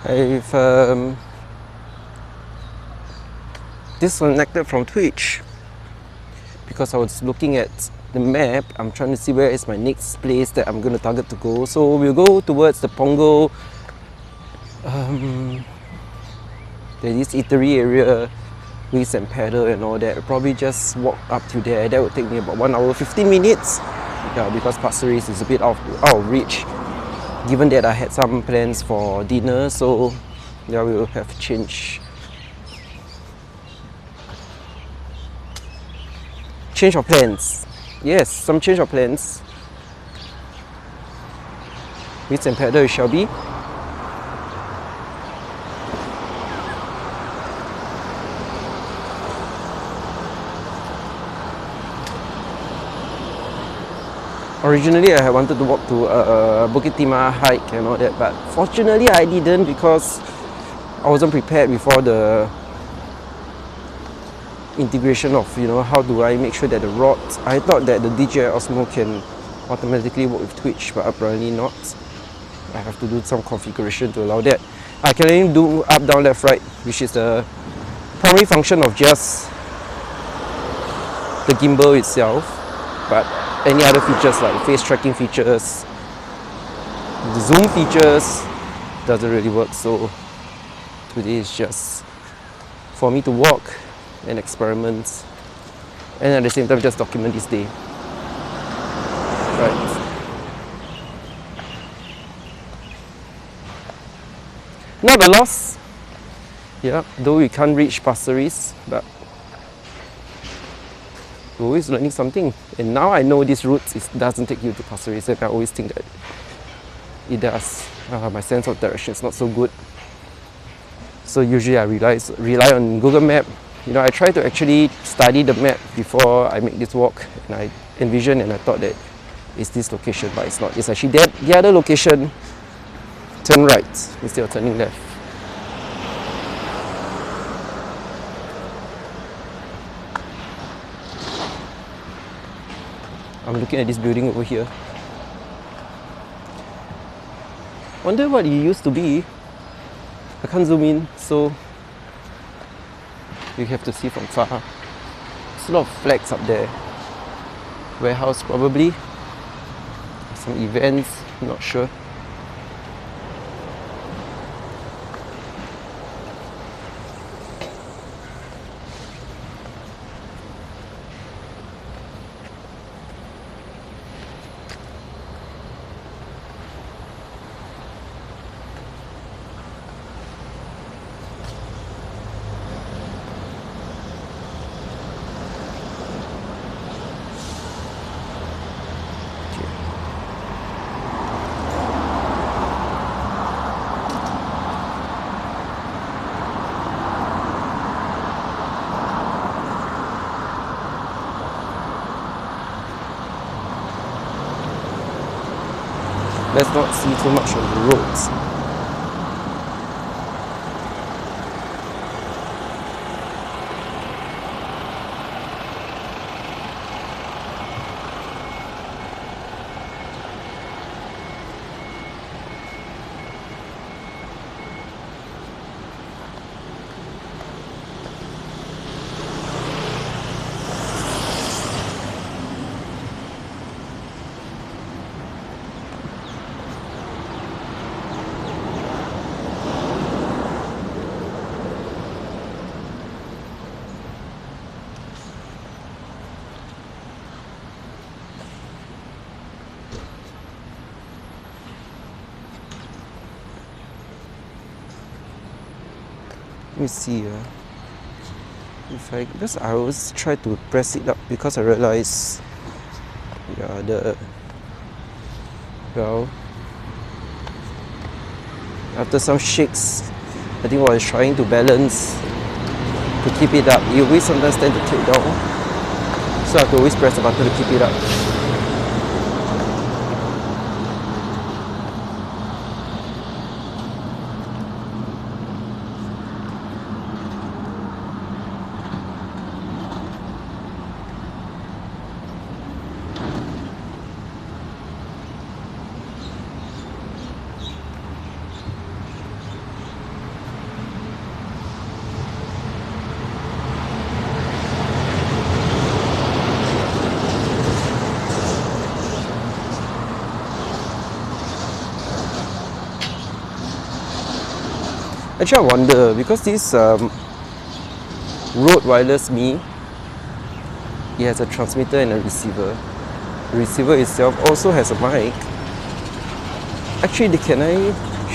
I've disconnected from Twitch because I was looking at the map. I'm trying to see where is my next place that I'm going to target to go. So we'll go towards the Punggol. There's this eatery area, Waste and Paddle and all that. I'll probably just walk up to there. That would take me about 1 hour 15 minutes. Yeah, because Pasir is a bit out of reach. Given that I had some plans for dinner, so yeah, we will have change of plans. Yes, some change of plans. Waste and Paddle, it shall be. Originally, I had wanted to walk to Bukit Timah hike and all that, but fortunately, I didn't because I wasn't prepared before the integration of, how do I make sure that the rods. I thought that the DJI Osmo can automatically work with Twitch, but apparently not. I have to do some configuration to allow that. I can only do up, down, left, right, which is the primary function of just the gimbal itself, but any other features like face tracking features, the zoom features doesn't really work. So today is just for me to walk and experiment, and at the same time just document this day. Right. Not a loss. Yeah, though we can't reach Pasir, but we're always learning something. And now I know this route doesn't take you to Pasir, and I always think that it does. My sense of direction is not so good. So usually I rely on Google Map. I try to actually study the map before I make this walk, and I envisioned and I thought that it's this location, but it's not. It's actually the other location. Turn right instead of turning left. I'm looking at this building over here. Wonder what it used to be. I can't zoom in, so you have to see from far. There's a lot of flags up there. Warehouse probably. Some events, not sure. Let's not see too much on the roads. Let me see because I always try to press it up because I realize after some shakes, I think while I was trying to balance to keep it up, you always sometimes tend to tilt down, so I have to always press the button to keep it up. Actually, I wonder because this Rode Wireless Me, it has a transmitter and a receiver. The receiver itself also has a mic. Actually,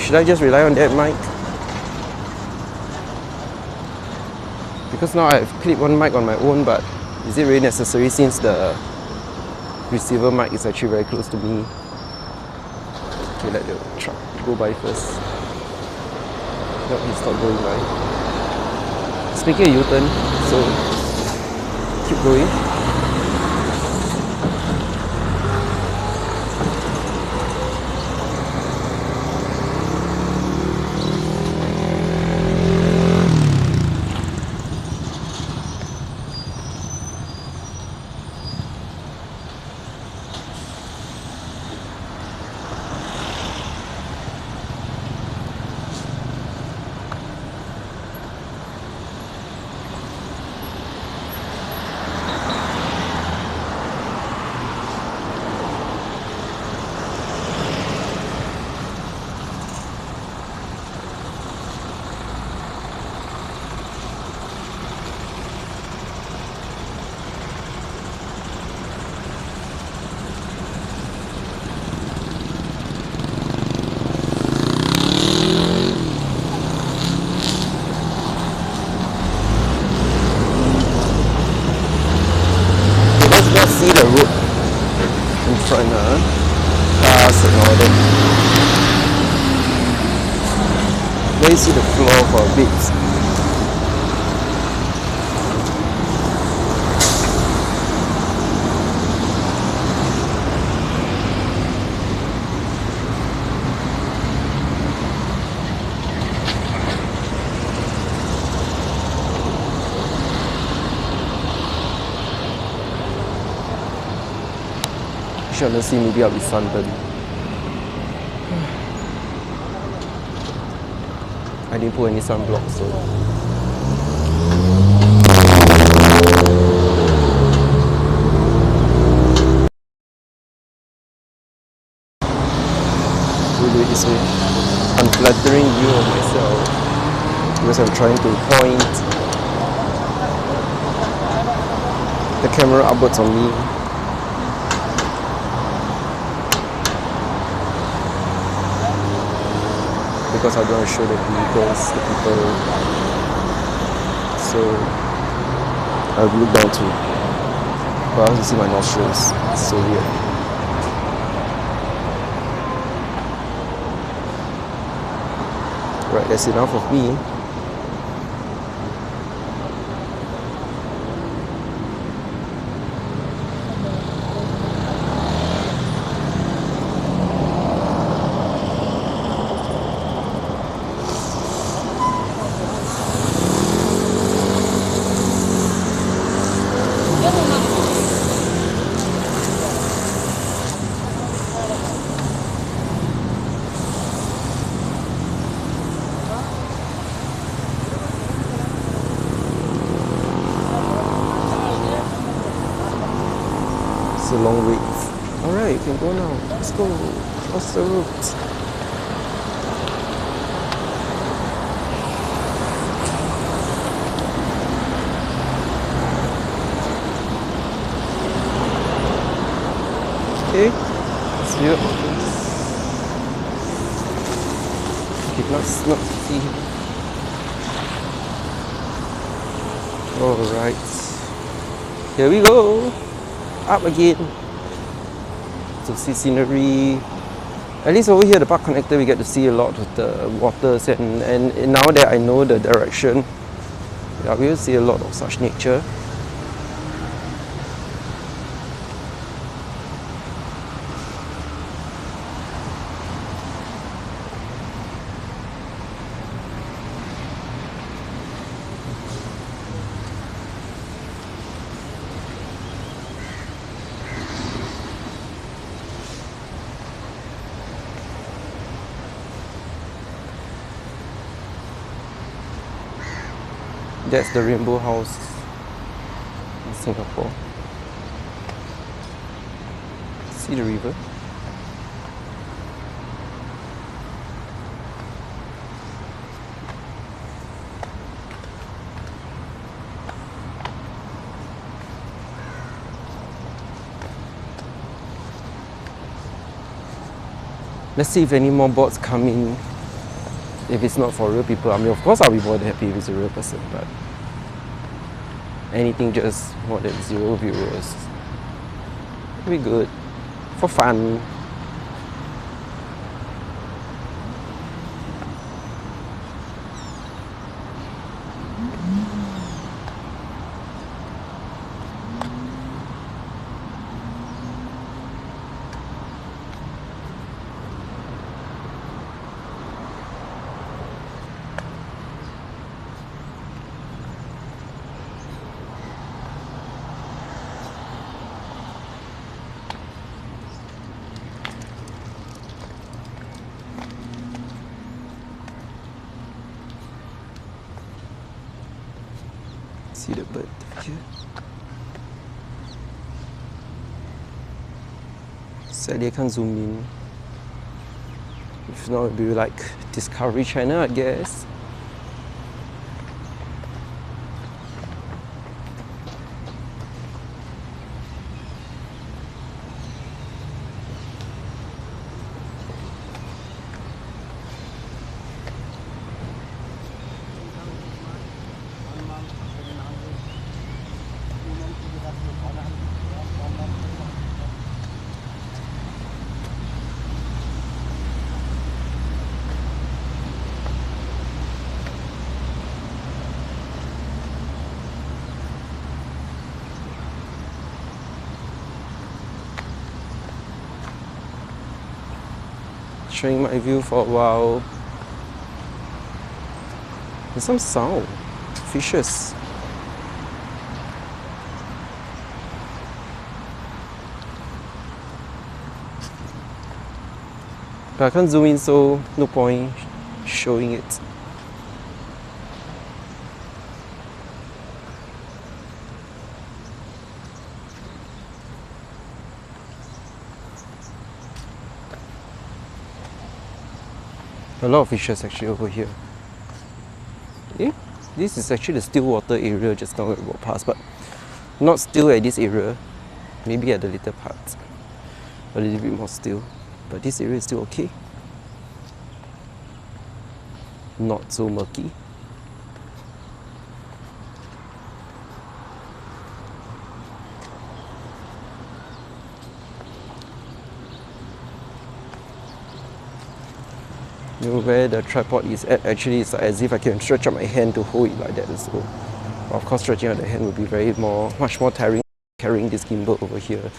should I just rely on that mic? Because now I've clipped one mic on my own, but is it really necessary since the receiver mic is actually very close to me? Okay, let the truck go by first. No, he's not going by. Speaking of U-turn, so keep going. Let's see the road in front, cars and all that. Let me see the floor for a bit. Honestly, maybe I'll be sunburned. I didn't put any sunblock, so we'll do it this way. Unflattering view of myself because I'm trying to point the camera upwards on me. Because I don't want to show the vehicles, the people. So I'll look down too. But I want to see my nostrils. It's so weird. Right, that's enough of me. A long wait. Alright, you can go now. Let's go. Cross the road. Okay. Let's view it. Okay, let's not see. Alright. Here we go. Up again to see scenery. At least over here, the park connector, we get to see a lot of the waters, and now that I know the direction, yeah, we will see a lot of such nature. That's the Rainbow House in Singapore. See the river. Let's see if any more bots come in. If it's not for real people, I mean, of course I'll be more than happy if it's a real person, but anything just more than 0 viewers, it'll be good. For fun. See the bird here. Sadly I can't zoom in. If not, it'll be like Discovery Channel, I guess. Showing my view for a while. There's some sound. Fishes. But I can't zoom in, so no point showing it. A lot of fishes actually over here. Eh? This is actually the still water area just now we walked past, but not still at this area. Maybe at the later part. A little bit more still. But this area is still okay. Not so murky. You know where the tripod is at, actually it's as if I can stretch out my hand to hold it like that as well. Of course, stretching out the hand would be much more tiring carrying this gimbal over here.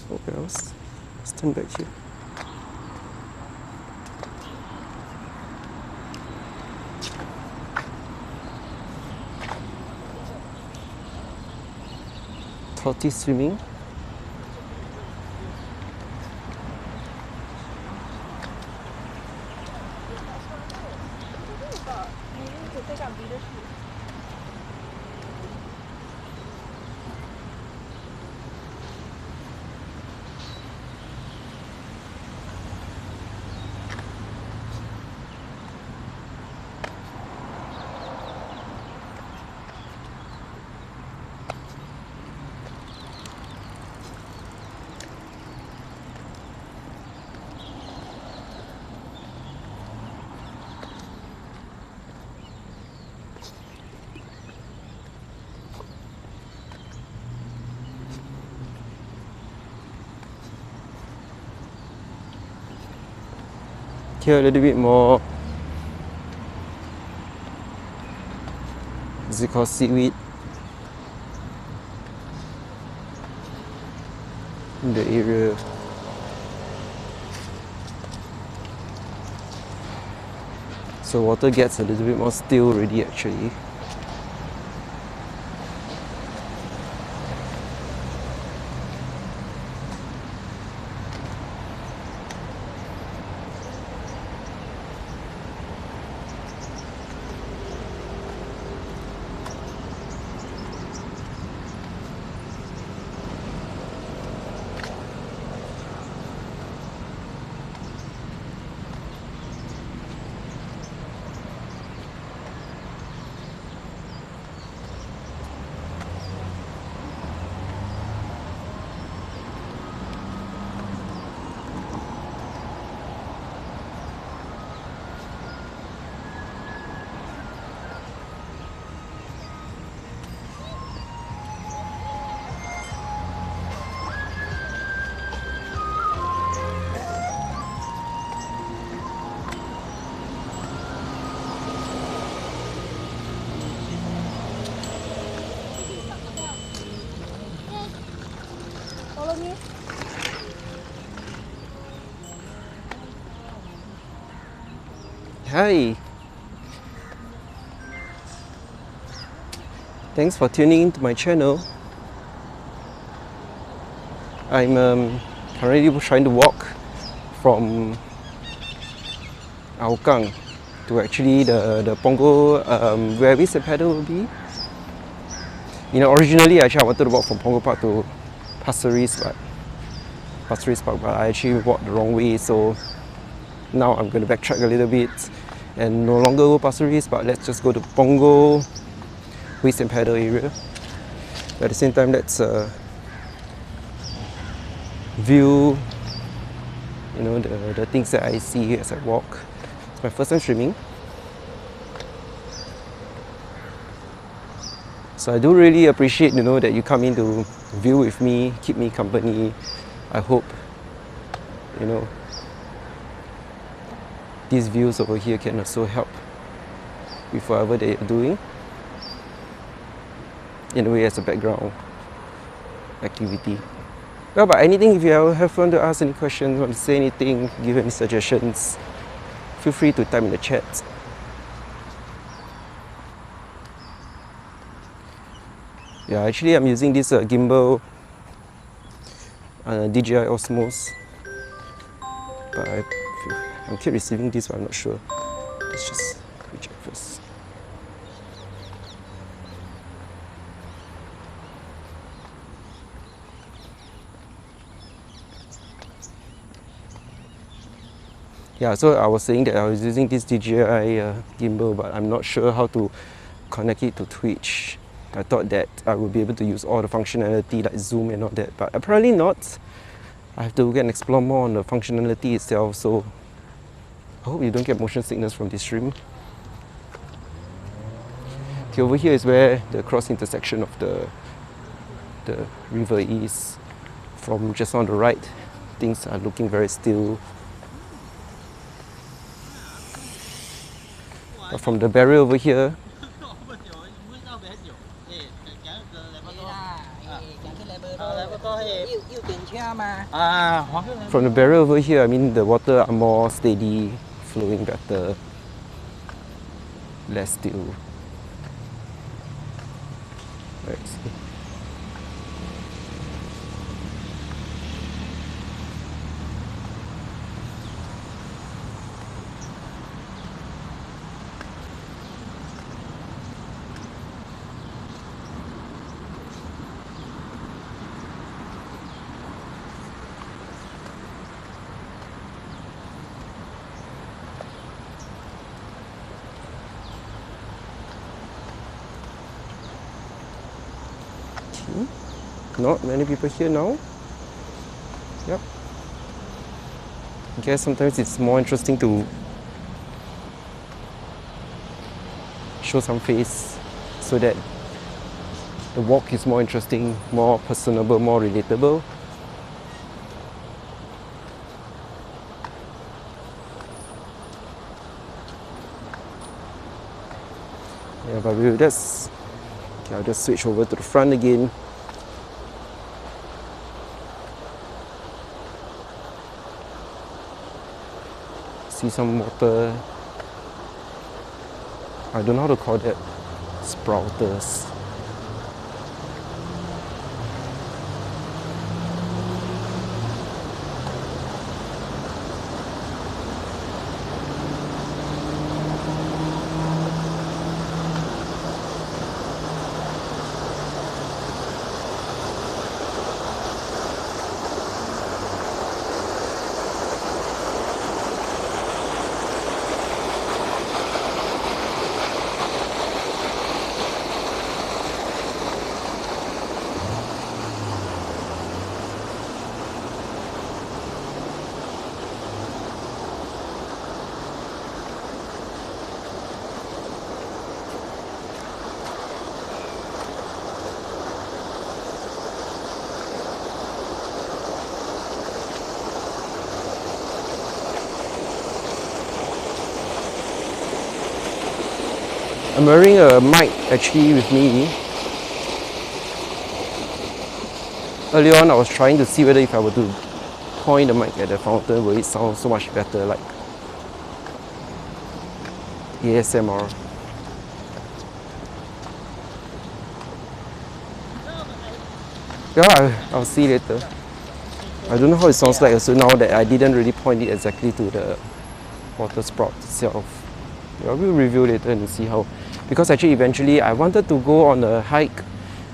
What else? Let's turn back here. Tortoise swimming. Here a little bit more, is it called seaweed? In the area. So water gets a little bit more still already actually. Hi. Thanks for tuning into my channel. I'm currently trying to walk from Hougang to actually the Punggol where Wish and Paddle will be. You know, originally actually I wanted to walk from Punggol Park to Pasir Park, but I actually walked the wrong way, so now I'm going to backtrack a little bit and no longer go Pasir, but let's just go to Punggol Wish and Paddle area. But at the same time, let's view, you know, the things that I see as I walk. It's my first time streaming, so I do really appreciate, you know, that you come in to view with me, keep me company. I hope, you know, these views over here can also help with whatever they are doing in a way as a background activity. Well, but anything, if you have want to ask any questions, want to say anything, give any suggestions, feel free to type in the chat. Yeah, actually I'm using this gimbal, DJI Osmos, but I keep receiving this, but I'm not sure. Let's just check first. Yeah, so I was saying that I was using this DJI gimbal, but I'm not sure how to connect it to Twitch. I thought that I would be able to use all the functionality like zoom and all that, but apparently not. I have to go and explore more on the functionality itself, so I hope you don't get motion sickness from this stream. Okay, over here is where the cross intersection of the river is. From just on the right, things are looking very still. But from the barrier over here, I mean the water are more steady, flowing better, less still. Let's see. Not many people here now. Yep. I guess sometimes it's more interesting to show some face so that the walk is more interesting, more personable, more relatable. Yeah, but we'll just, okay, I'll just switch over to the front again. See some water. I don't know how to call that. Sprouters. I'm wearing a mic actually with me. earlier on I was trying to see whether if I were to point the mic at the fountain, will it sound so much better, like ASMR. Yeah, I'll see later. I don't know how it sounds like also now that I didn't really point it exactly to the water sprout itself. Yeah, we'll review later and see how. Because actually eventually I wanted to go on a hike.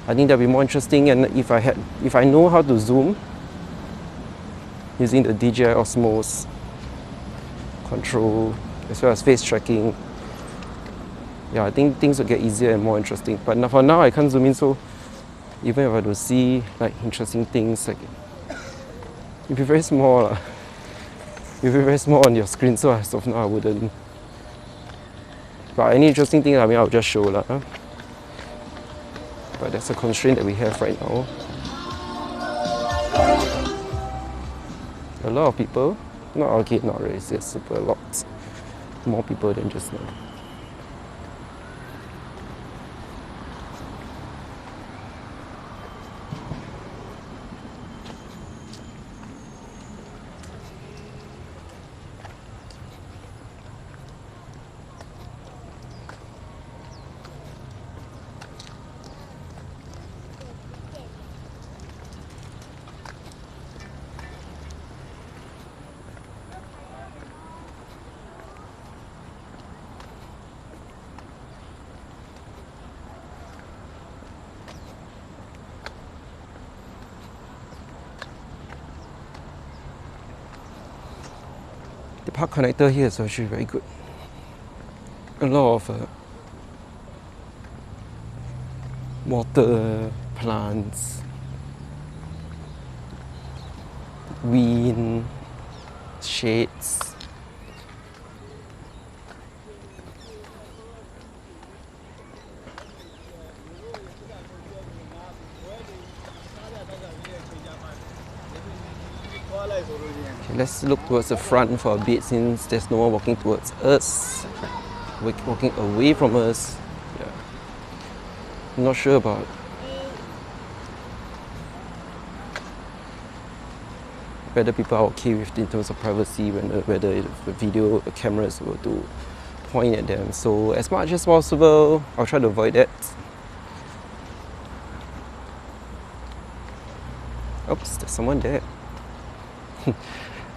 I think that'll be more interesting, and if I know how to zoom using the DJI Osmos control as well as face tracking, yeah, I think things will get easier and more interesting. But for now I can't zoom in, so even if I do see like interesting things, like it'll be very small. It'll be very small on your screen, so as of now I wouldn't. But any interesting thing, I mean, I'll just show lah. But that's a constraint that we have right now. A lot of people, not okay, not really, it's super a lot more people than just now. The park connector here is actually very good. A lot of water, plants, wind, shades. Okay, let's look towards the front for a bit since there's no one walking towards us. Walking away from us. Yeah. I'm not sure about whether people are okay with it in terms of privacy, whether the video, the cameras were to point at them. So as much as possible, I'll try to avoid that. Oops, there's someone there.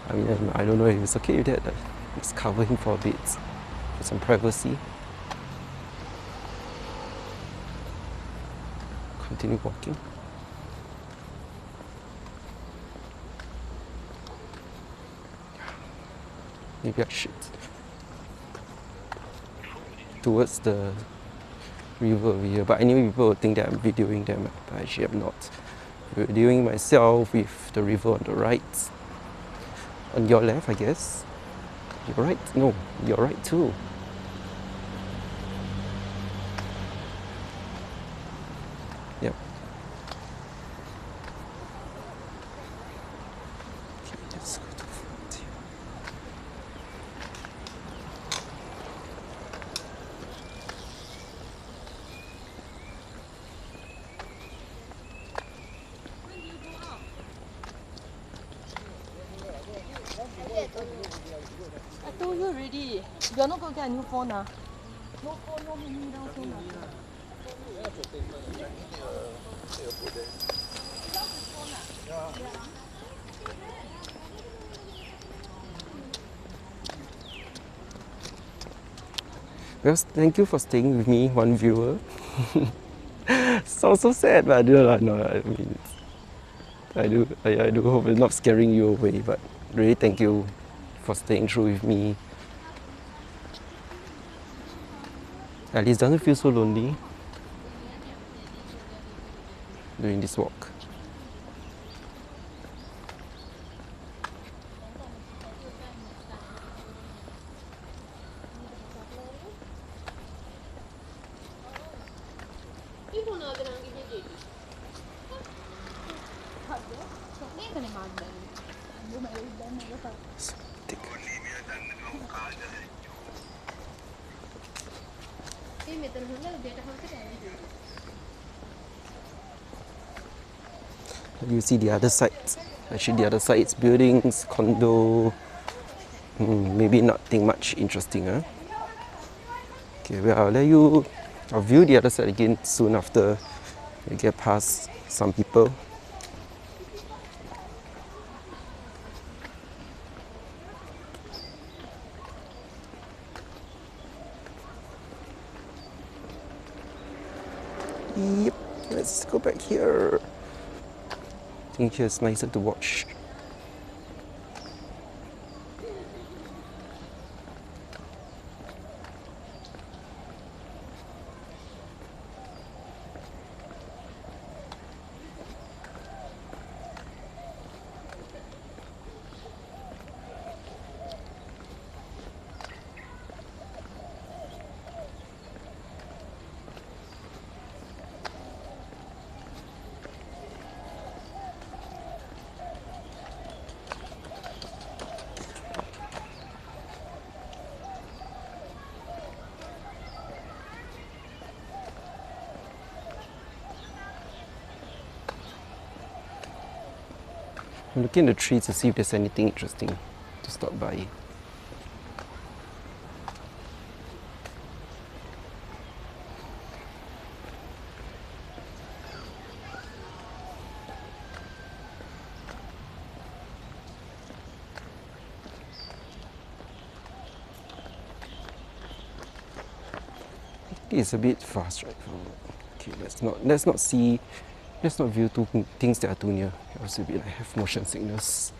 I mean, I don't know if it's okay with that. Let's cover him for a bit, for some privacy. Continue walking. Maybe I should. Towards the river over here, but anyway, people will think that I'm videoing them, but actually I'm not. I'm videoing myself with the river on the right. On your left, I guess. You're right? No, you're right too. Yep. Okay, let's go to front here. I told you already. You're not going to get a new phone, ah. No phone, no mini, no phone. Well, thank you for staying with me, one viewer. Sounds so sad, but I do not know. I mean, I do hope it's not scaring you away, but really thank you for staying through with me. At least doesn't feel so lonely doing this walk. You see the other side. Actually, the other side it's buildings, condo. Maybe nothing much interesting, huh? Okay, well, I'll view the other side again soon after we get past some people. Yep, let's go back here. I think here's nicer to watch. I'm looking at the trees to see if there's anything interesting to stop by. It's a bit fast, right? Okay, let's not view things that are too near. Else we'll be like have motion sickness.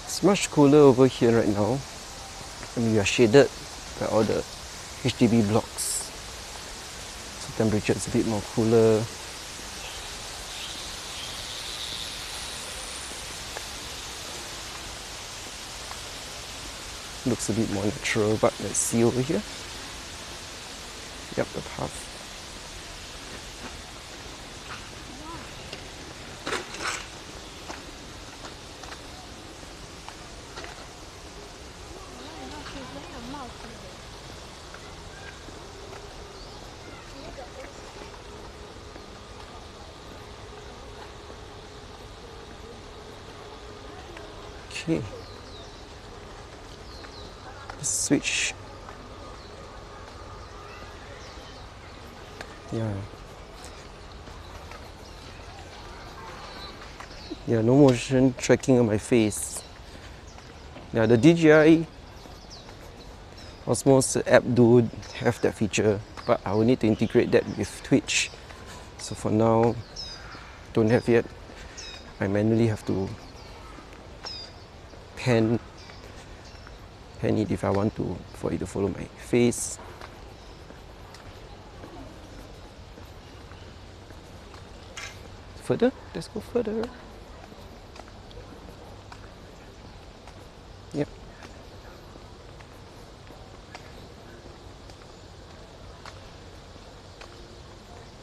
It's much cooler over here right now. I mean, we are shaded by all the HDB blocks. So temperature is a bit more cooler. Looks a bit more natural, but let's see over here. Yep, the path. Okay. Let's switch. Yeah, no motion tracking on my face. Yeah, the DJI Osmos app do have that feature, but I will need to integrate that with Twitch. So for now, don't have yet. I manually have to pan it if I want for it to follow my face. Further? Let's go further. Yep.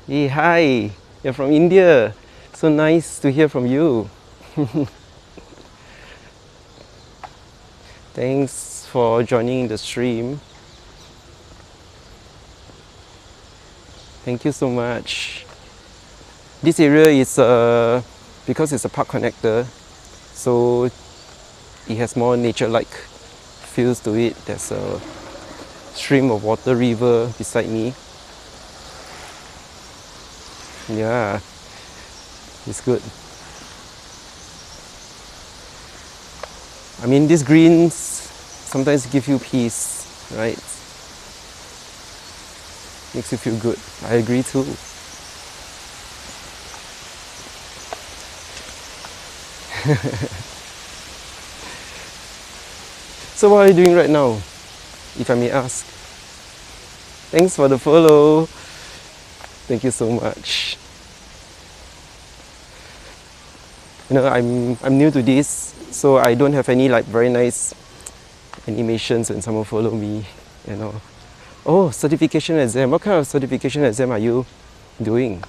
Hey, hi. You're from India. So nice to hear from you. Thanks for joining the stream. Thank you so much. This area is because it's a park connector, so it has more nature-like feels to it. There's a stream of water, river beside me. Yeah, it's good. I mean, these greens sometimes give you peace, right? Makes you feel good. I agree too. So what are you doing right now, if I may ask? Thanks for the follow. Thank you so much. You know, I'm new to this, so I don't have any like very nice animations when someone follow me, you know. Oh, certification exam. What kind of certification exam are you doing?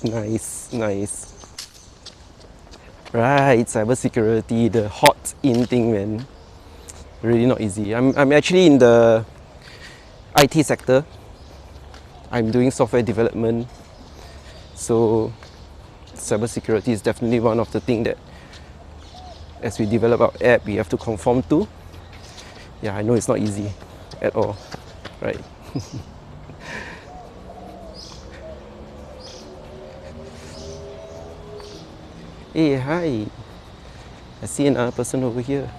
Nice, nice. Right, cybersecurity, the hot in thing, man. Really not easy. I'm actually in the IT sector. I'm doing software development. So cybersecurity is definitely one of the things that as we develop our app, we have to conform to. Yeah, I know it's not easy at all, right? Hey, hi. I see another person over here.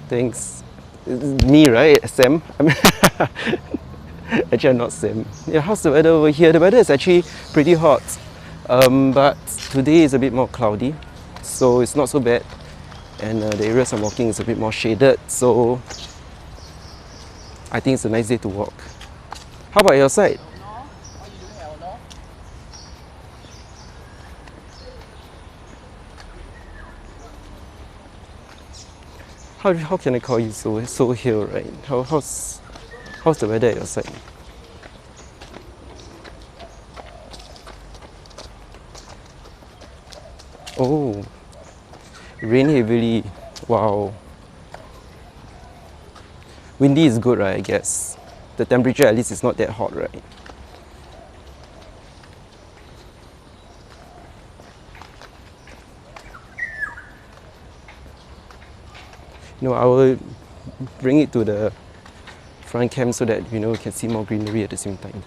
Thanks. It's me, right? Sam? Actually, I'm not Sam. Yeah, how's the weather over here? The weather is actually pretty hot, but today is a bit more cloudy, so it's not so bad. And the areas I'm walking is a bit more shaded, so I think it's a nice day to walk. How about your side? How can I call you so here, right? How's the weather at your side? Oh, rain heavily. Wow. Windy is good, right? I guess. The temperature at least is not that hot, right? No, I will bring it to the front cam so that we can see more greenery at the same time.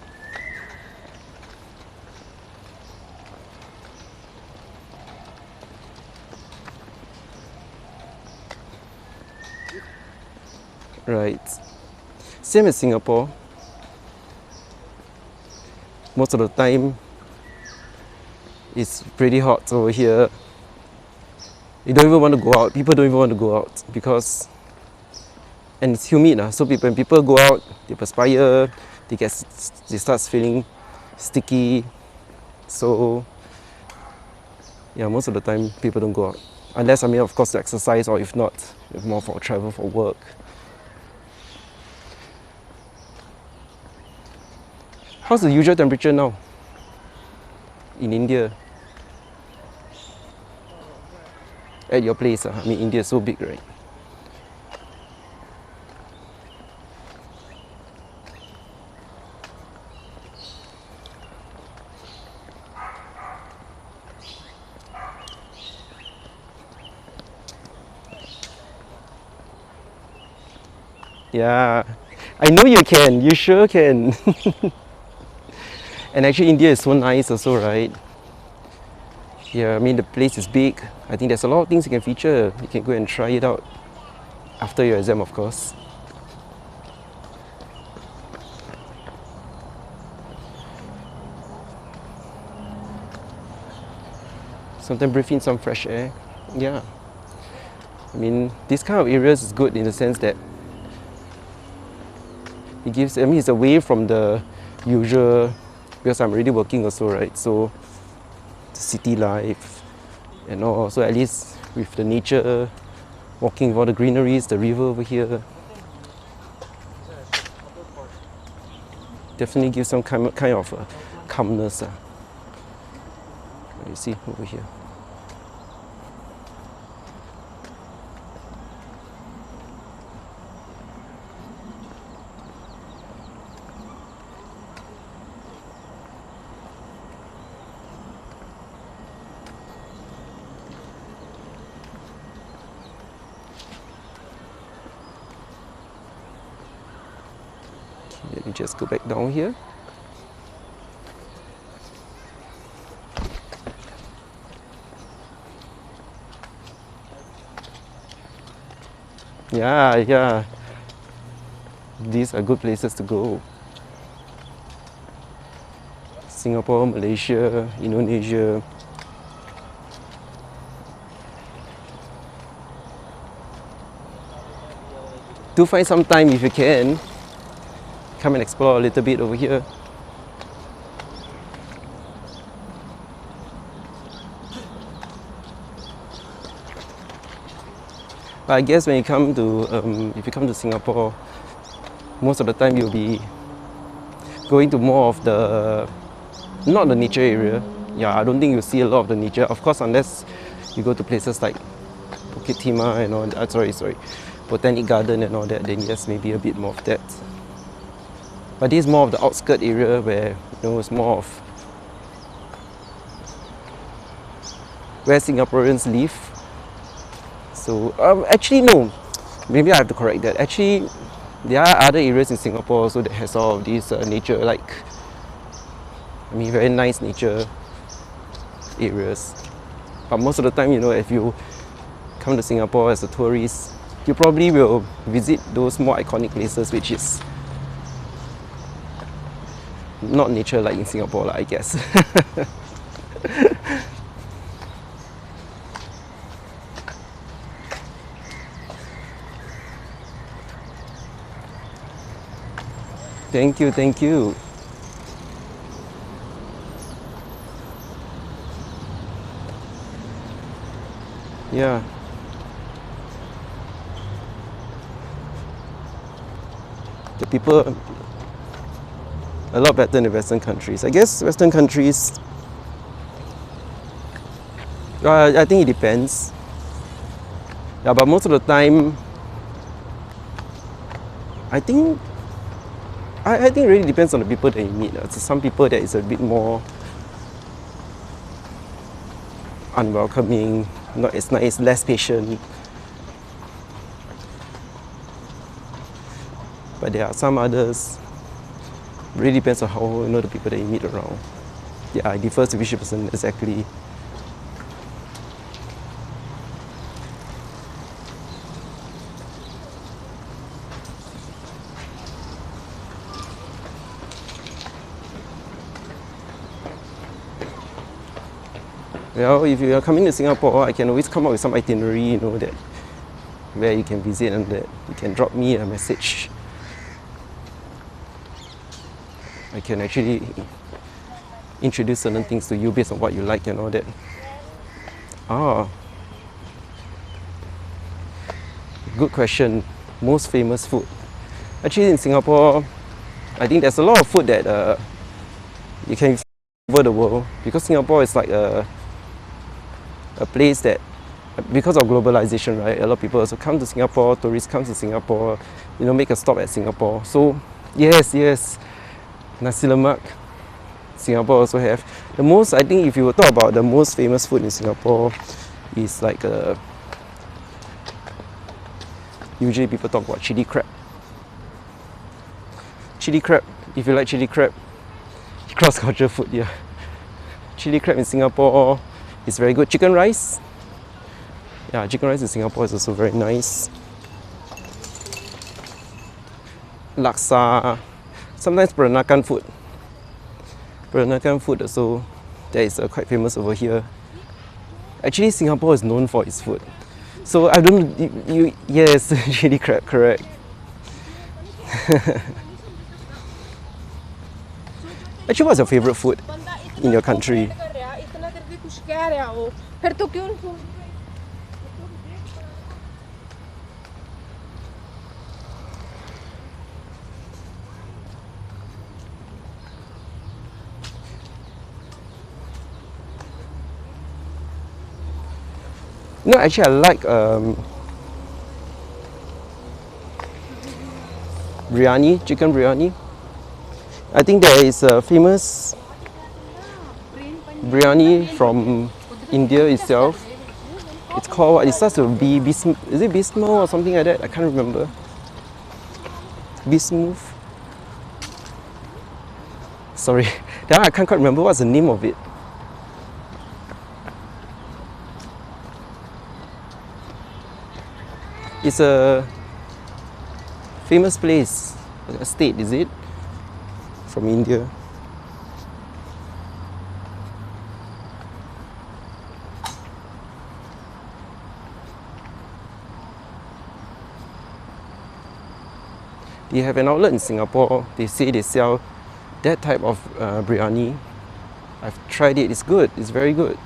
Right. Same as Singapore. Most of the time, it's pretty hot over here. You don't even want to go out. People don't even want to go out because, and it's humid, so when people go out, they perspire, they start feeling sticky. So yeah, most of the time people don't go out unless of course to exercise, or if not, more for travel for work. How's the usual temperature now in India? At your place, India is so big, right? Yeah, I know you can. You sure can. And actually, India is so nice also, right? Yeah, the place is big. I think there's a lot of things you can feature. You can go and try it out after your exam, of course. Sometimes breathe in some fresh air. Yeah. This kind of areas is good in the sense that it gives, it's away from the usual, because I'm already working also, right? So, the city life and all. So at least with the nature, walking with all the greeneries, the river over here, definitely gives some kind of calmness. You see over here. me just go back down here. Yeah. These are good places to go. Singapore, Malaysia, Indonesia. Do find some time if you can. Come and explore a little bit over here. But I guess when you come to, if you come to Singapore, most of the time you'll be going to more of the, not the nature area. Yeah, I don't think you'll see a lot of the nature. Of course, unless you go to places like Bukit Timah and all that, sorry, Botanic Garden and all that, then yes, maybe a bit more of that. But this is more of the outskirt area where, it's more of where Singaporeans live. So, actually no, maybe I have to correct that. Actually, there are other areas in Singapore also that has all of these nature, very nice nature areas. But most of the time, if you come to Singapore as a tourist, you probably will visit those more iconic places, which is not nature like in Singapore, I guess. Thank you. Yeah. The people a lot better in the Western countries. I guess Western countries, I think it depends. Yeah, but most of the time, I think it really depends on the people that you meet. So some people that is a bit more unwelcoming, not as nice, less patient. But there are some others, really depends on how the people that you meet around. Yeah, it differs to which person exactly. Well, if you are coming to Singapore, I can always come up with some itinerary, that where you can visit, and that you can drop me a message. I can actually introduce certain things to you based on what you like and all that. Good question. Most famous food. Actually, in Singapore, I think there's a lot of food that you can find over the world, because Singapore is like a place that, because of globalization, right? A lot of people also come to Singapore, tourists come to Singapore, make a stop at Singapore. So, yes, nasi lemak, Singapore also have. The most, I think, if you talk about the most famous food in Singapore, is like usually people talk about chili crab. Chili crab, if you like chili crab, cross-cultural food, yeah. Chili crab in Singapore is very good. Chicken rice, yeah, chicken rice in Singapore is also very nice. Laksa, sometimes Peranakan food. Peranakan food also, that is quite famous over here. Actually, Singapore is known for its food. So I don't, yes, chili crab, correct. Actually, what's your favorite food in your country? No, actually I like biryani, chicken biryani. I think there is a famous biryani from India itself. It's called, it starts with B, is it Bismo or something like that? I can't remember. Bismooth. Sorry, that one I can't quite remember what's the name of it. It's a famous place, a state, is it? From India. They have an outlet in Singapore. They say they sell that type of biryani. I've tried it, it's good, it's very good.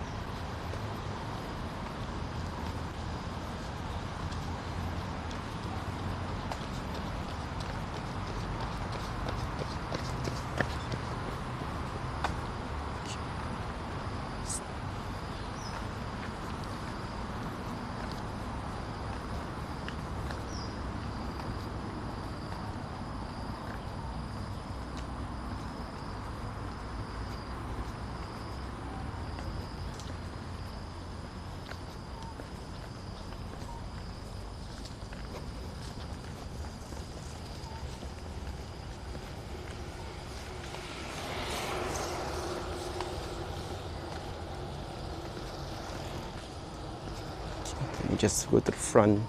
Let me just go to the front.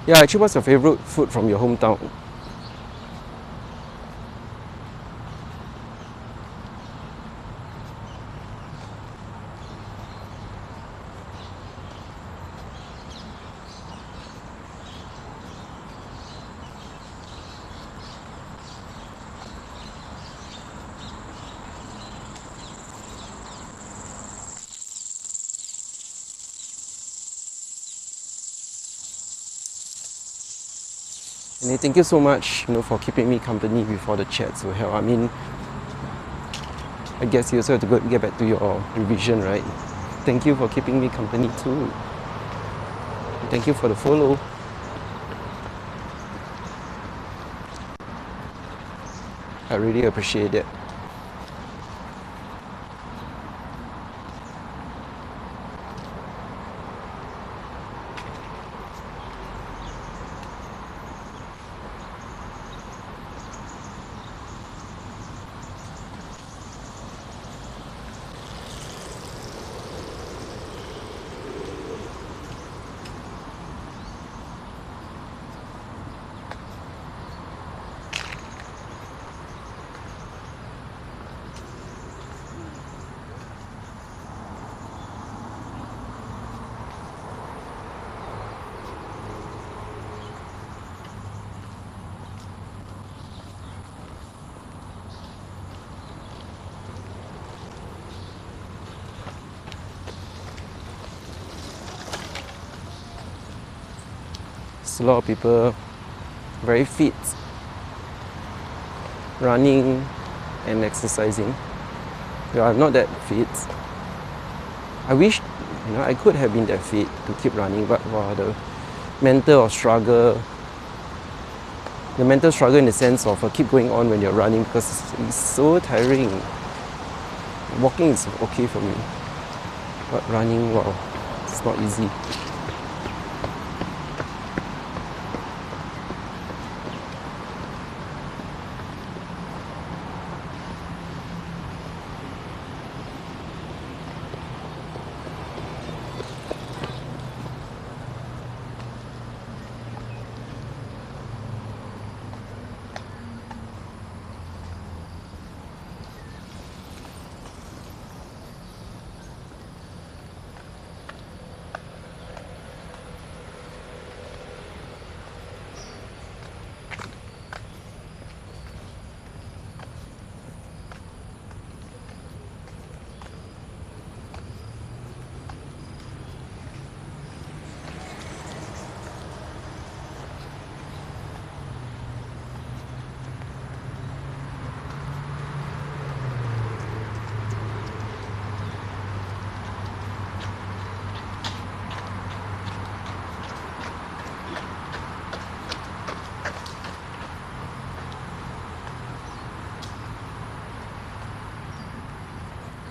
Yeah, actually, what's your favorite food from your hometown? And thank you so much, for keeping me company before the chats were held. I mean, I guess you also have to go get back to your revision, right? Thank you for keeping me company too. Thank you for the follow. I really appreciate it. There's a lot of people very fit, running and exercising. Yeah, I'm not that fit. I wish I could have been that fit to keep running, but wow, the mental struggle in the sense of keep going on when you're running, because it's so tiring. Walking is okay for me, but running, wow, it's not easy.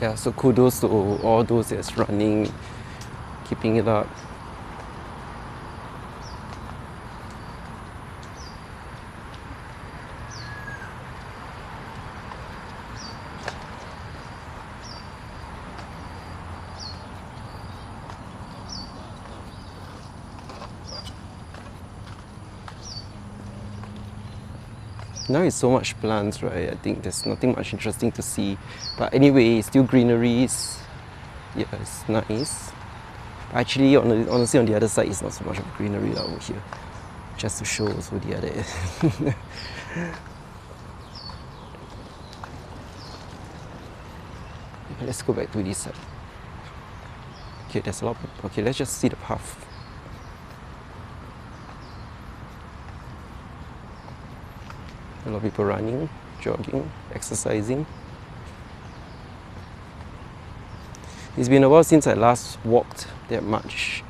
Yeah, so kudos to all those that's running, keeping it up. Now it's so much plants, right? I think there's nothing much interesting to see. But anyway, still greeneries. Yeah, it's nice. Actually, honestly, on the other side, it's not so much of greenery over here. Just to show also the other end. Let's go back to this side. Okay, there's a lot of people. Okay, let's just see the path. A lot of people running, jogging, exercising. It's been a while since I last walked that much.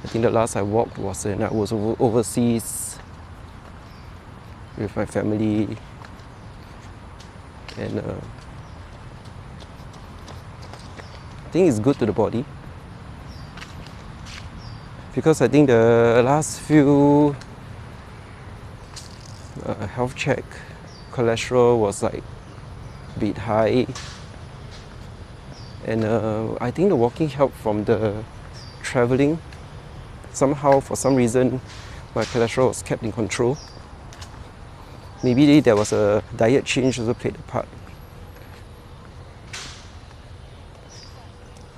I think the last I walked was when I was overseas with my family, and I think it's good to the body, because I think the last few health check, cholesterol was like a bit high, and I think the walking helped from the traveling. Somehow, for some reason, my cholesterol was kept in control. Maybe there was a diet change also played a part.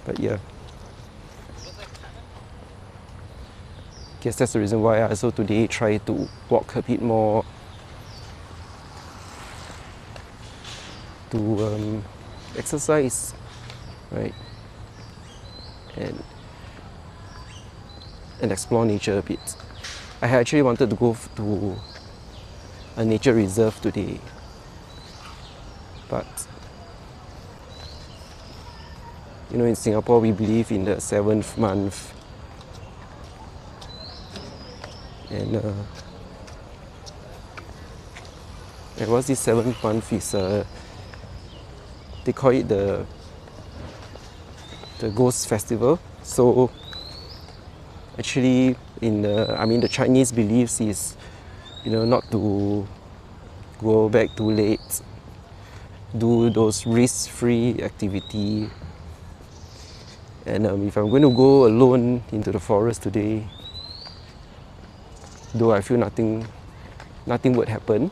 But yeah, guess that's the reason why I also today try to walk a bit more, to exercise, right, and explore nature a bit. I actually wanted to go to a nature reserve today, but you know, in Singapore we believe in the 7th month, and what's this 7th month is, they call it the ghost festival. So actually, the Chinese beliefs is, you know, not to go back too late, do those risk-free activity. And if I'm going to go alone into the forest today, though I feel nothing would happen,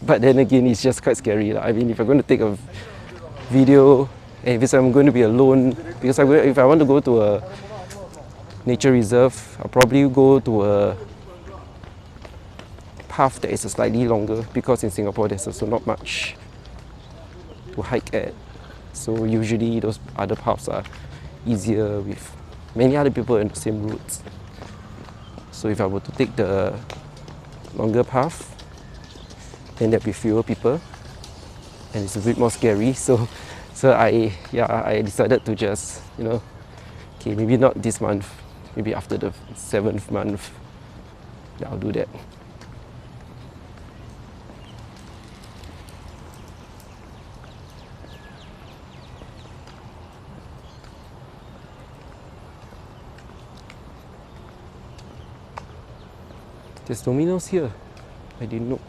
but then again, it's just quite scary. I mean, if I'm going to take a video, and if I'm going to be alone, because if I want to go to a nature reserve, I'll probably go to a path that is slightly longer, because in Singapore there's also not much to hike at. So usually those other paths are easier with many other people in the same routes. So if I were to take the longer path, then there'll be fewer people, and it's a bit more scary. So I decided to just, you know, okay, maybe not this month, maybe after the 7th month, I'll do that. There's Domino's here. I didn't know.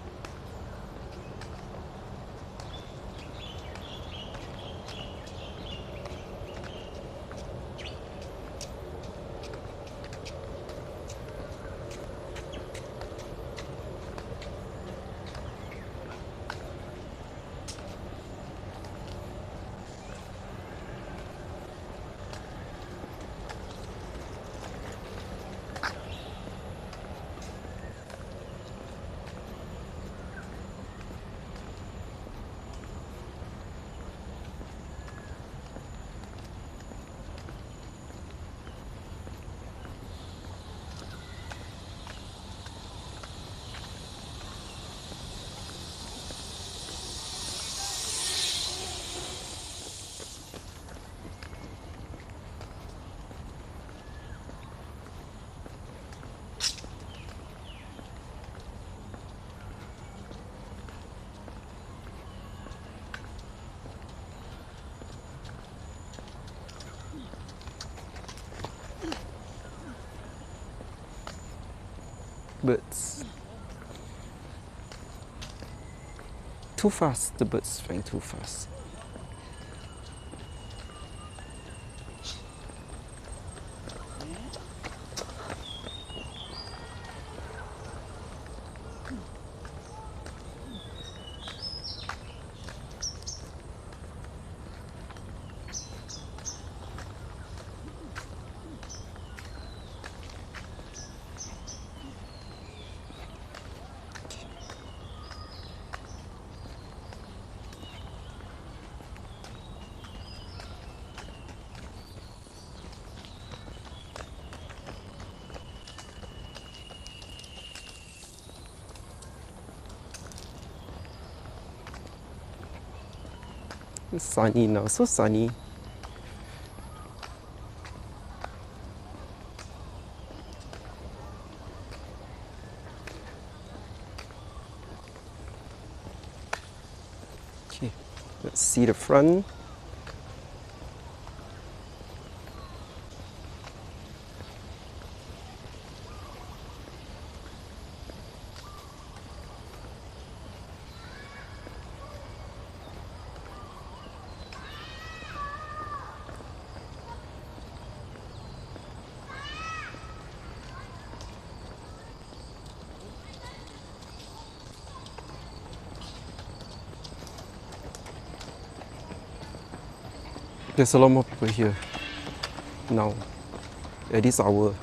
birds. Too fast, the birds flying too fast. It's sunny now, so sunny. Okay, let's see the front. There's a lot more people here now at this hour.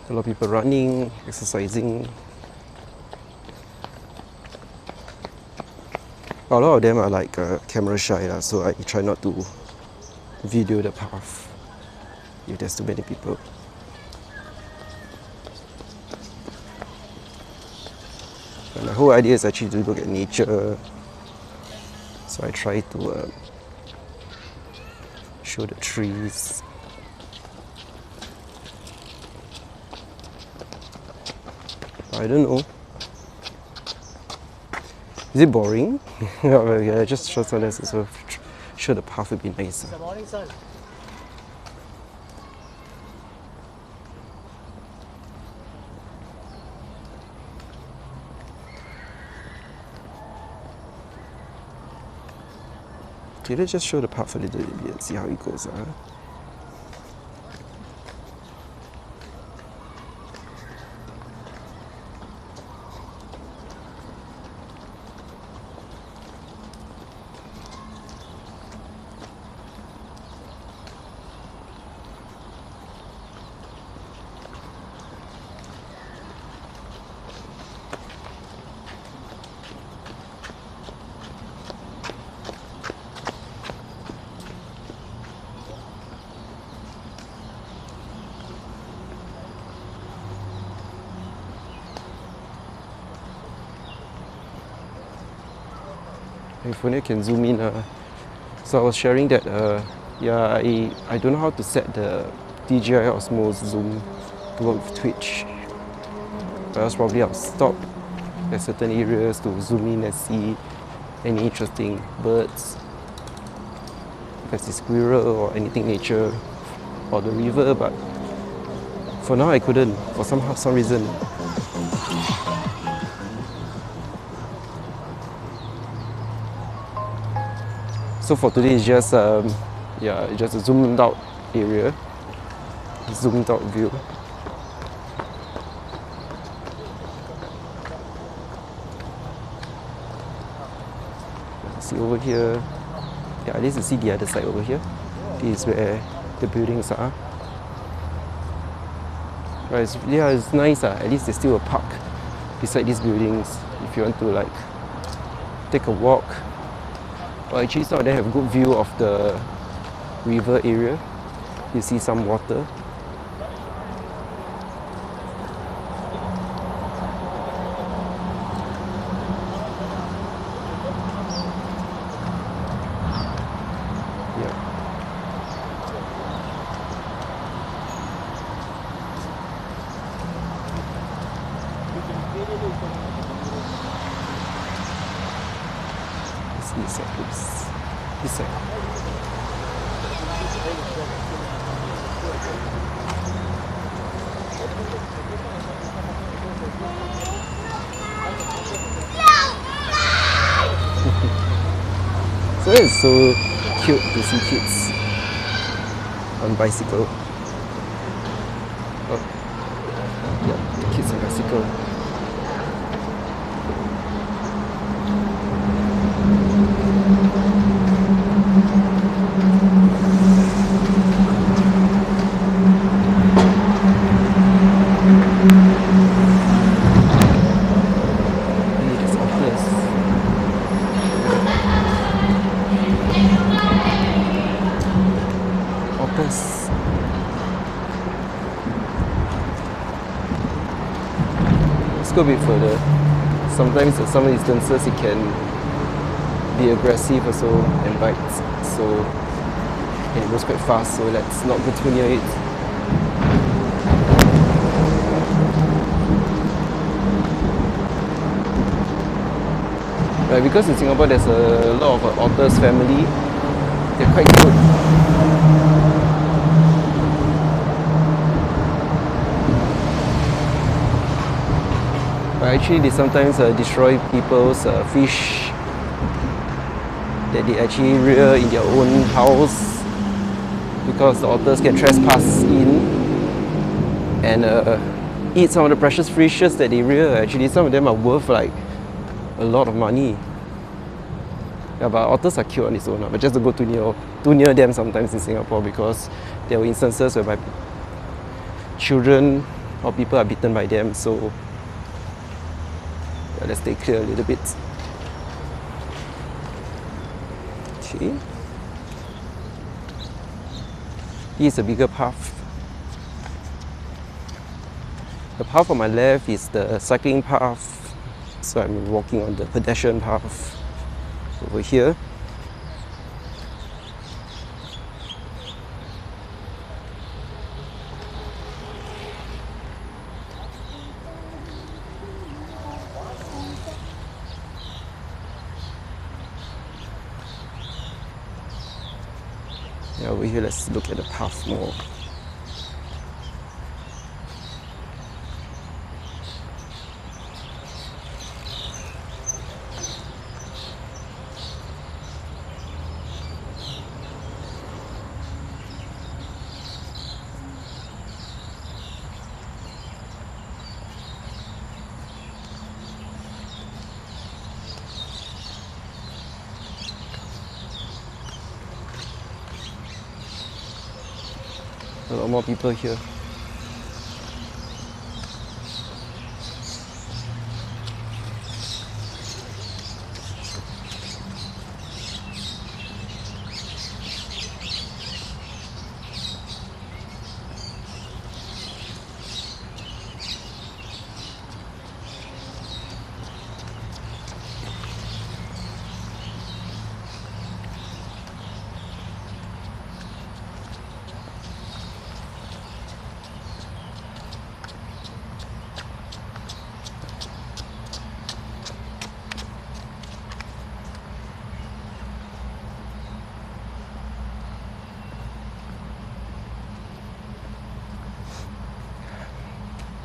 A lot of people running, exercising. A lot of them are like camera shy, so I try not to video the path if there's too many people. And the whole idea is actually to look at nature, so I try to show the trees. I don't know. Is it boring? Yeah, just show some lessons. So sure the path would be nice. Good morning, son. Okay, let's just show the path a little bit and see how it goes. If only I can zoom in. So I was sharing that yeah, I don't know how to set the DJI Osmo zoom to work with Twitch. But else probably I'll stop at certain areas to zoom in and see any interesting birds, if it's a squirrel or anything nature or the river. But for now I couldn't, for some reason. So for today it's just yeah, just a zoomed out area, zoomed out view. See over here, yeah, at least you see the other side over here. This is where the buildings are. Right, yeah, it's nice. At least there's still a park beside these buildings if you want to like take a walk. Well, actually, some of them have good view of the river area. You see some water. Yeah. This side, please. This side. So it's so cute to see kids on bicycle. Oh, yeah, the kids on bicycle. Let's go a bit further. Sometimes at some instances it can be aggressive also and bites. So it goes quite fast, so let's not go too near it. Right, because in Singapore there's a lot of otters family. They're quite good. But actually they sometimes destroy people's fish that they actually rear in their own house, because the otters can trespass in and eat some of the precious fishes that they rear. Actually some of them are worth like a lot of money. Yeah, but otters are cute on its own, but just don't go too near them sometimes in Singapore, because there were instances whereby children or people are bitten by them. So yeah, let's stay clear a little bit. Okay. Here's a bigger path. The path on my left is the cycling path, so I'm walking on the pedestrian path over here. Yeah, over here, let's look at the path more. A lot more people here.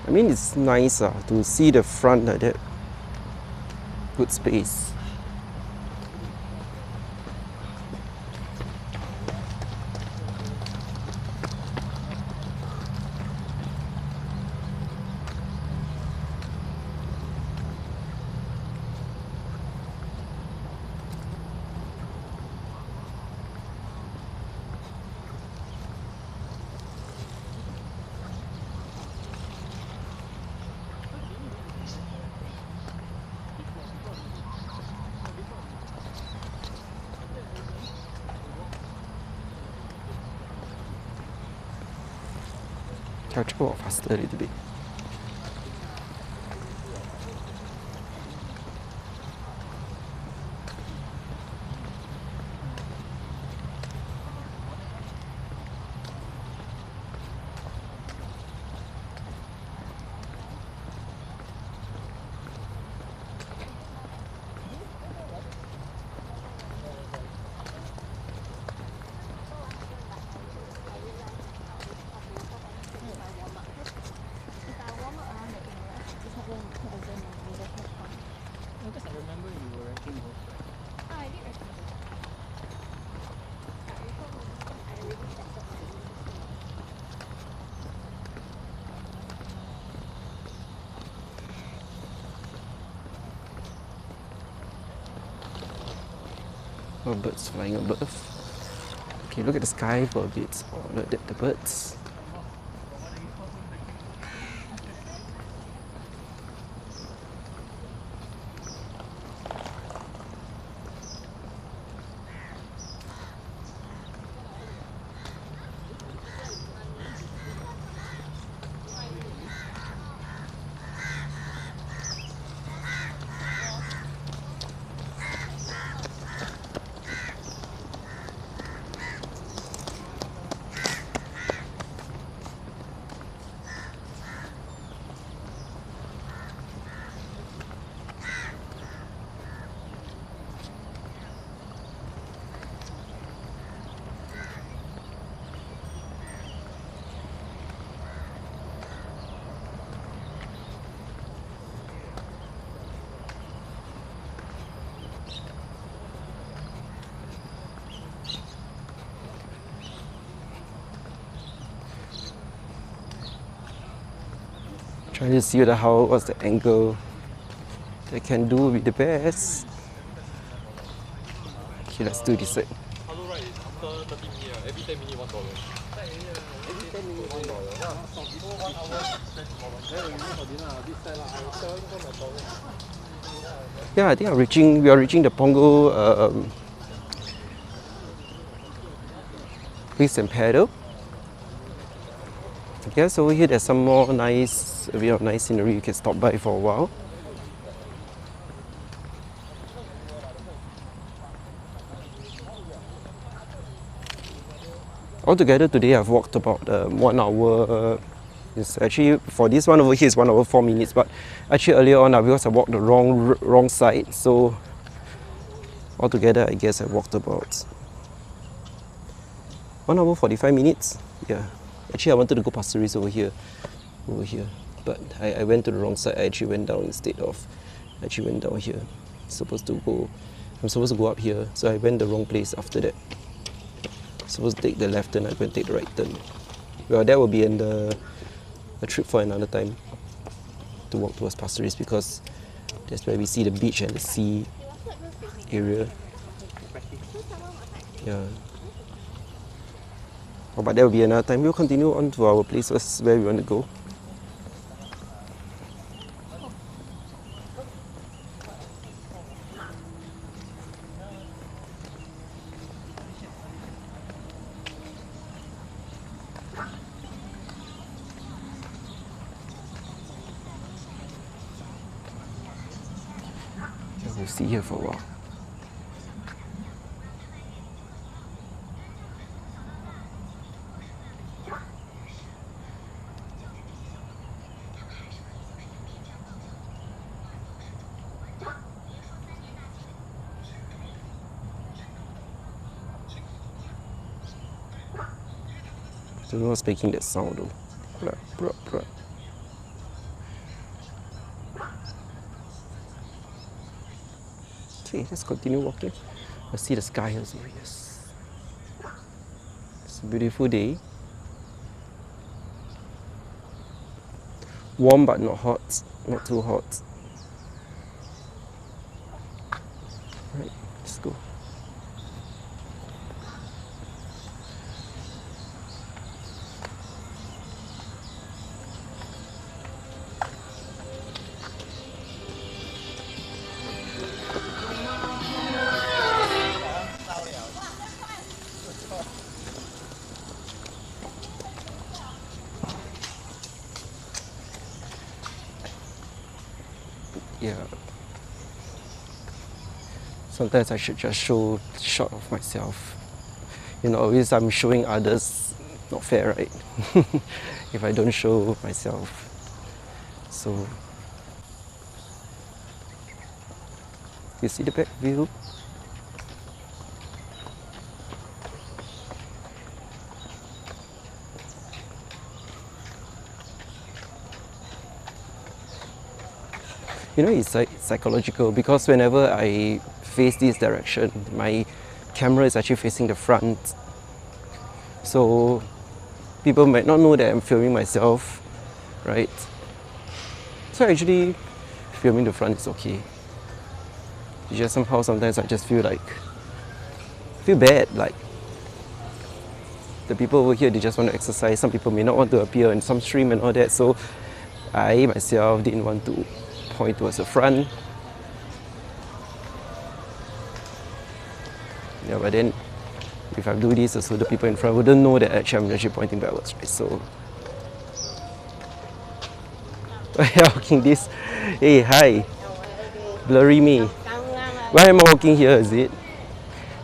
I mean, it's nice to see the front like that. Good space. I'll try to walk faster a little bit. Because I remember you were ranking both. I did recommend. Oh, birds flying above. Okay, look at the sky for a bit. Oh, look at the birds. Trying to see what's the angle that I can do with the best. Okay, let's do this. Hello, right? After 30 minutes, every 10 minutes $1. Every 10 minutes $1. Before 1 hour, Yeah, I think we are reaching the Punggol Place and Paddle. I guess over here there's some more a bit of nice scenery you can stop by for a while. Altogether today I've walked about 1 hour. It's actually, for this one over here is 1 hour 4 minutes, but actually earlier on because I walked the wrong side, so altogether I guess I walked about 1 hour 45 minutes. Yeah, actually I wanted to go Pasir over here, but I went to the wrong side. I actually went down instead of went down here. I'm supposed to go up here, so I went the wrong place after that. Supposed to take the left turn, I went to take the right turn. Well, that will be a trip for another time to walk towards Pasir because that's where we see the beach and the sea area. Yeah. Oh, but that will be another time. We'll continue on to our places where we want to go. We'll see here for a while. I don't know what's making that sound though. Bruh, bruh, bruh. Okay, let's continue walking. Let's see the sky as well. Yes. It's a beautiful day. Warm but not hot, not too hot. Right, let's go. Yeah. Sometimes I should just show a shot of myself. You know, always I'm showing others, not fair, right? If I don't show myself. So, you see the back view? You know, it's psychological because whenever I face this direction, my camera is actually facing the front. So people might not know that I'm filming myself, right? So actually, filming the front is okay. It's just somehow sometimes I just feel like feel bad, like the people over here, they just want to exercise. Some people may not want to appear in some stream and all that, so I myself didn't want to point towards the front. Yeah, but then if I do this, so the people in front wouldn't know that actually I'm actually pointing backwards, right? So yeah, walking this. Hey, hi. Blurry me. Why am I walking here, is it?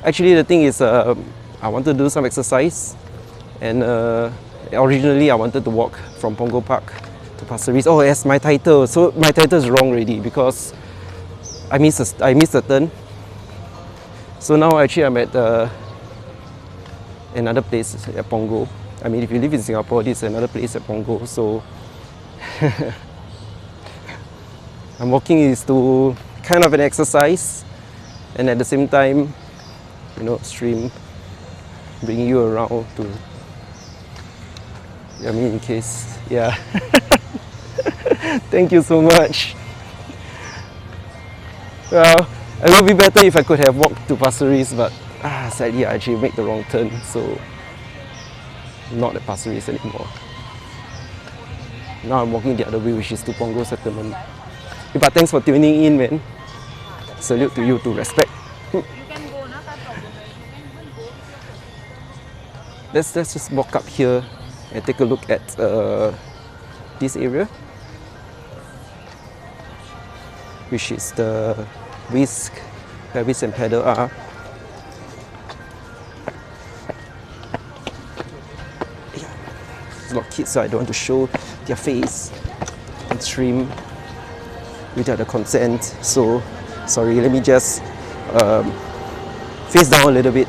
Actually, the thing is, I wanted to do some exercise, and originally I wanted to walk from Punggol Park to Pasir. Oh, that's my title. So my title is wrong already because I missed a turn. So now actually I'm at another place at Punggol. I mean, if you live in Singapore, this is another place at Punggol. So I'm walking is to kind of an exercise, and at the same time, you know, stream, bring you around to, I mean, in case, yeah. Thank you so much. Well, it would be better if I could have walked to Pasir, but sadly I actually made the wrong turn, so not at Pasir anymore. Now I'm walking the other way, which is to Punggol Settlement. But thanks for tuning in, man. Salute to you, to respect. Let's just walk up here and take a look at this area, which is the whisk, where whisk and paddle are. There's a lot of kids, so I don't want to show their face and stream without the consent. So sorry, let me just face down a little bit.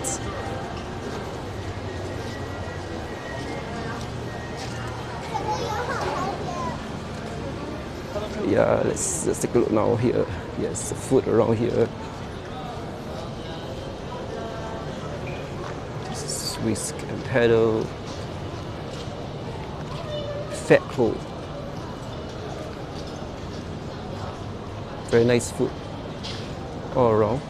Yeah, let's take a look now here. Yes, the food around here. This is whisk and paddle. Fat hole. Very nice food all around.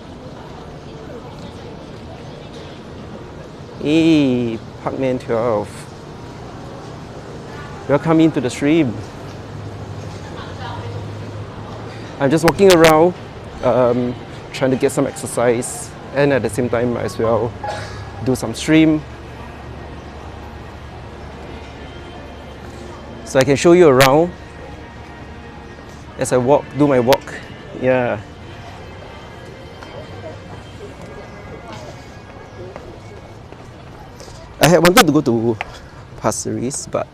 Hey, Parkman 12. Welcome into the stream. I'm just walking around, trying to get some exercise, and at the same time might as well do some stream. So I can show you around as I walk, do my walk. Yeah. I had wanted to go to Pasir, but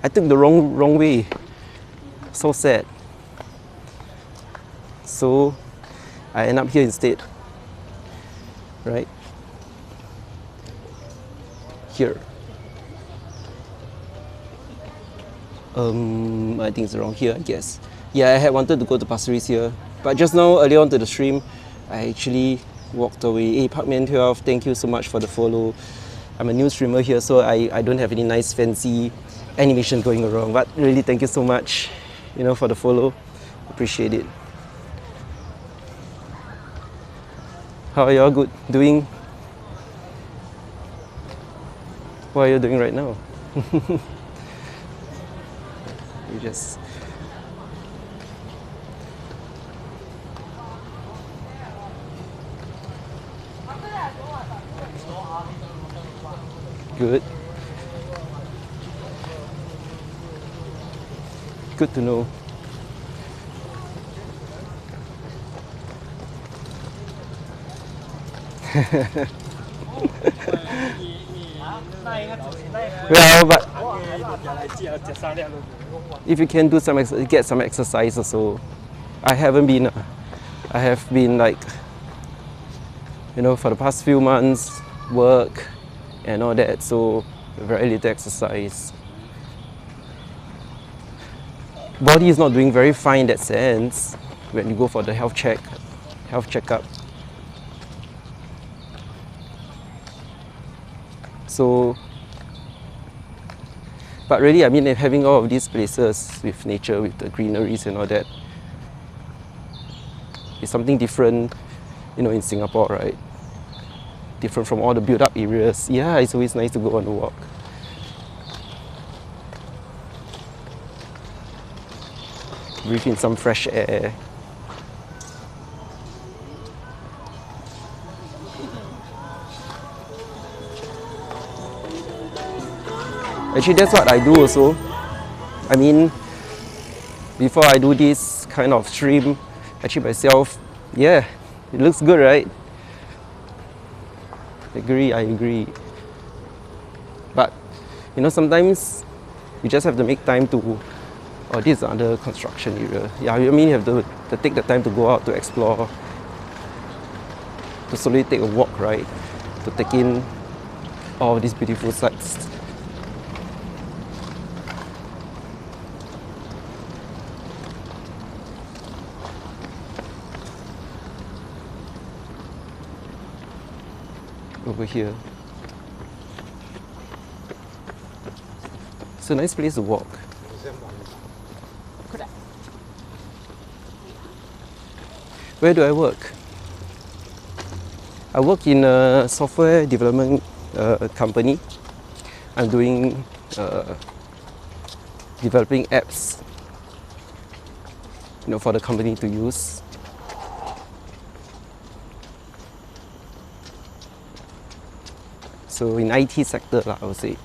I took the wrong way. So sad. So I end up here instead. Right? Here. I think it's around here, I guess. Yeah, I had wanted to go to Pasir here, but just now, earlier on to the stream, I actually walked away. Hey, Parkman 12, thank you so much for the follow. I'm a new streamer here, so I don't have any nice fancy animation going around, but really thank you so much, you know, for the follow. Appreciate it. How are y'all doing? What are you doing right now? You just good. Good to know. Well, but if you can do get some exercise also. I have been like, you know, for the past few months, work and all that, so very little exercise. Body is not doing very fine in that sense when you go for the health checkup. So, but really, I mean, having all of these places with nature, with the greeneries and all that, is something different, you know, in Singapore, right? different from all the built-up areas. Yeah, it's always nice to go on a walk. Breathe in some fresh air. Actually, that's what I do also. I mean, before I do this kind of stream, actually myself, yeah, it looks good, right? I agree. But, you know, sometimes you just have to make time to, oh, this is under construction area. Yeah, I mean, you have to take the time to go out to explore, to slowly take a walk, right? To take in all these beautiful sights. Over here. It's a nice place to walk. Where do I work? I work in a software development company. I'm doing developing apps, you know, for the company to use. So in IT sector, I would say.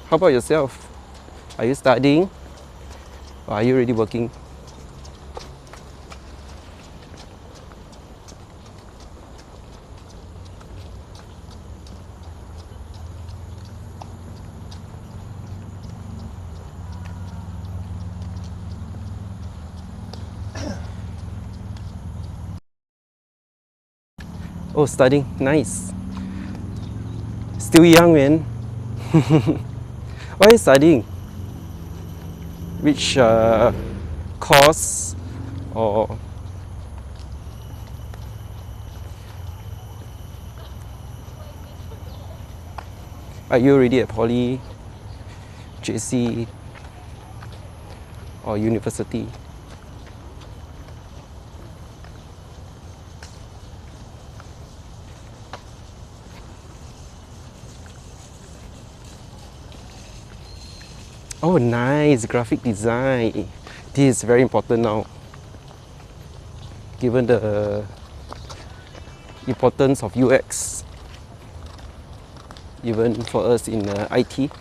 How about yourself? Are you studying? Or are you already working? Oh, studying. Nice. Still young, man. Why are you studying? Which course or are you already at poly, JC or university? Oh, nice, graphic design. This is very important now, given the importance of UX, even for us in IT.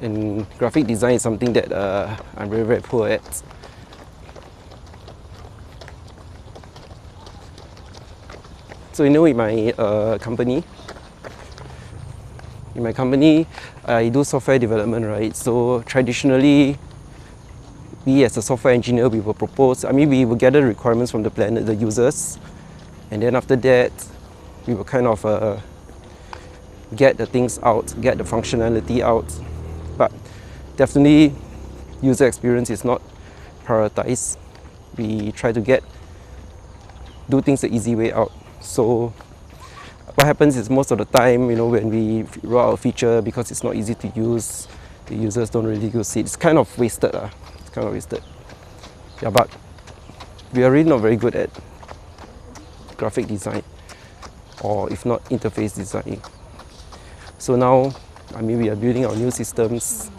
And graphic design is something that I'm very, very poor at. So you know, in my company, I do software development, right? So traditionally, we as a software engineer, we will propose, we will gather requirements from the users, and then after that, we will kind of get the things out, get the functionality out. But definitely, user experience is not prioritized. We try to do things the easy way out. So what happens is most of the time, you know, when we roll out a feature, because it's not easy to use, the users don't really use it. It's kind of wasted. It's kind of wasted. Yeah, but we are really not very good at graphic design, or if not interface design. So now, we are building our new systems.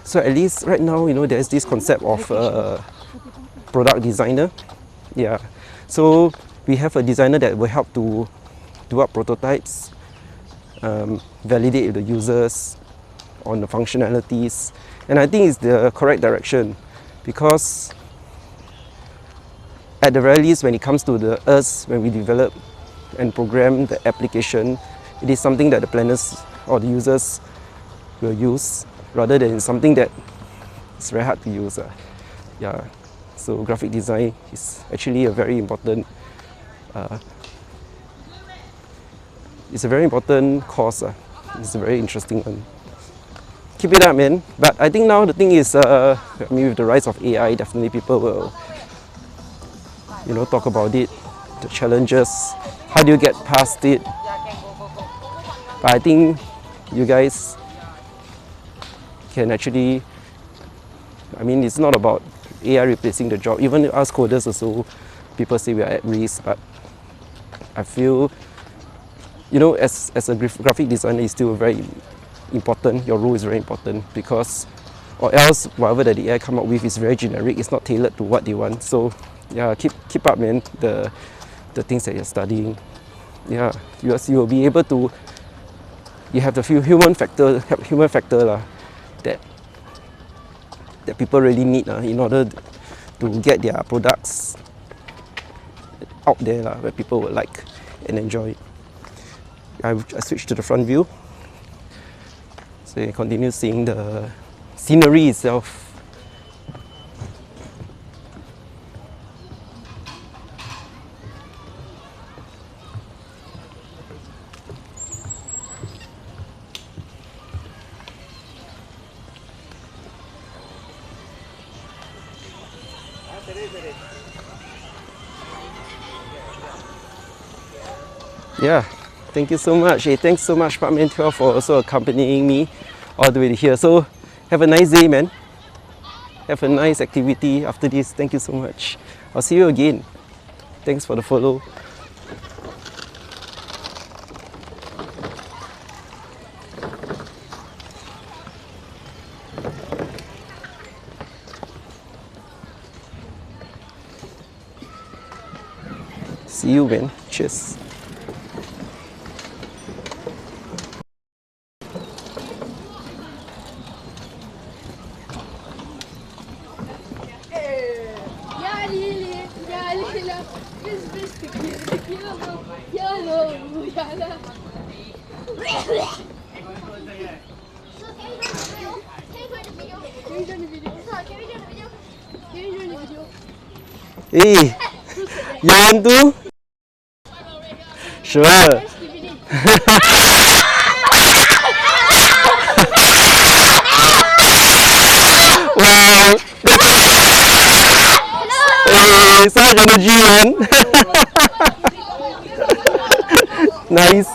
So at least right now, you know, there's this concept of product designer. Yeah. So we have a designer that will help to do up prototypes, validate with the users on the functionalities, and I think it's the correct direction, because at the very least, when it comes to when we develop and program the application, it is something that the planners or the users will use, rather than something that is very hard to use. Yeah. So graphic design is actually a very important it's a very important course. It's a very interesting one. Keep it up, man. But I think now the thing is, with the rise of AI, definitely people will, you know, talk about it, the challenges, how do you get past it. But I think you guys can actually, it's not about AI replacing the job. Even us coders also, people say we are at risk, but I feel, you know, as a graphic designer, it's still very important. Your role is very important, because or else whatever that the AI come up with is very generic. It's not tailored to what they want. So yeah, keep up, man. The things that you're studying. Yeah, you will be able to. You have the human factor lah, that people really need in order to get their products out there where people will like and enjoy. I switched to the front view, so you continue seeing the scenery itself. Yeah, thank you so much. Hey, thanks so much, Parkman 12, for also accompanying me all the way to here. So, have a nice day, man. Have a nice activity after this. Thank you so much. I'll see you again. Thanks for the follow. See you, man. Cheers. Hey, you want to? Sure. Wow. Hey, so much energy, man. Nice.